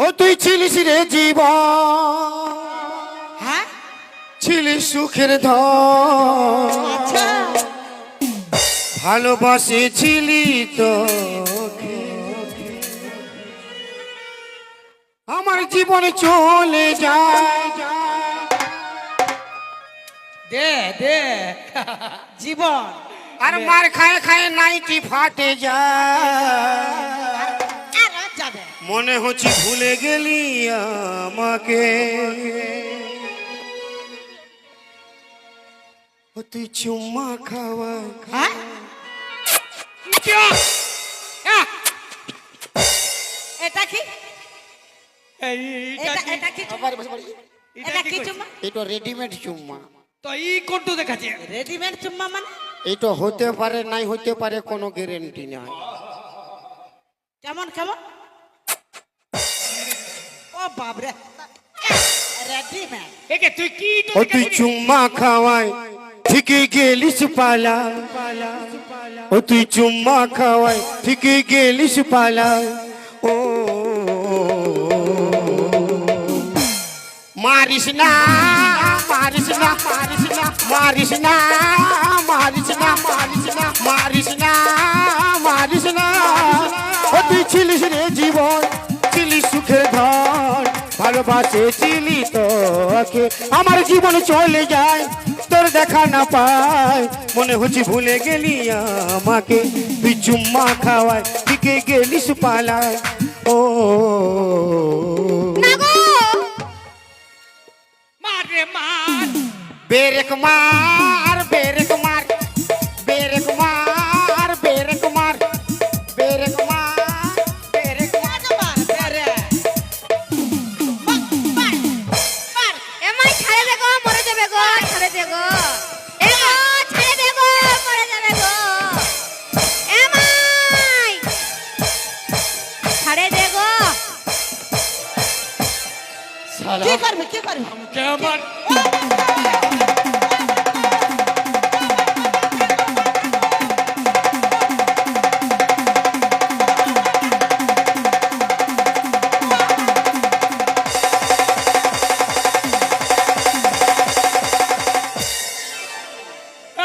ও তুই ছিলিস রে জীবন, হ্যাঁ ছিলিস সুখের ধন, আচ্ছা ভালোবাসেছিলি তো আমার জীবন চলে যায়। দে দে জীবন আর মার খায় খায় নাইটি ফাটে যায়। আর যাবে মনে হচ্ছে ভুলে গেলি আমাকে। ও তুই চুম্মা খাওয়া হ্যাঁ এটা কি এটা কি এটা কি চুম্মা? এটা রেডিমেড চুম্মা। তো ই কোনটো দেখাচ্ছে রেডিমেড চুম্মা মানে এটা হতে পারে নাই হতে পারে, কোনো গ্যারান্টি নাই। কেমন কেমন? ও বাবরে রেডিমেড। একে তুই কি তো ও তুই চুম্মা খাওয়াই ঠিকই গেলিস পালা। ও তুই চুম্মা খাওয়াই ঠিকই গেলিস পালা। ও মারিস না মারিস না মারিস না মারিস না মারিস না মারিস না মারিস না মারিস না। ও তুই ছিলিস রে জীবন, ছিলিস সুখের ধন, ভালোবাসেছিলি তোকে আমার জীবন চলে যায়, তোর দেখা না পায়। মনে হচ্ছে ভুলে গেলি আমাকে, তুই চুম্মা খাওয়ায় দিকে গেলিস পালায়। ও মারে মার বেরেক মার বেরেক মার বেরেক মার বেরেক মার বেরেক মার বেরেক মার। এমাই ছাড়ে দে গো, মরে যাবে গো, ছাড়ে দে গো। এ গো, ছাড়ে দে গো, মরে যাবে গো। এমাই ছাড়ে দে গো। কি করবে কি করবে? কেমন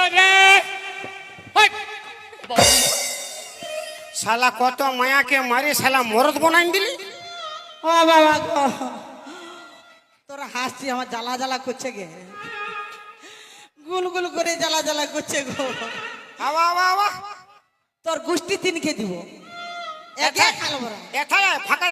আরে হাই শালা কত মায়াকে মারি শালা মরদ বনাই দিলি। ও বাবা গো তোরা হাসছি আমার জ্বালা জ্বালা করছে গে, গুল গুল করে জ্বালা জ্বালা করছে গো। আবা আবা আবা তোর গোষ্ঠী তিনকে দিব একে খালো বড় এথায় ফাঁকা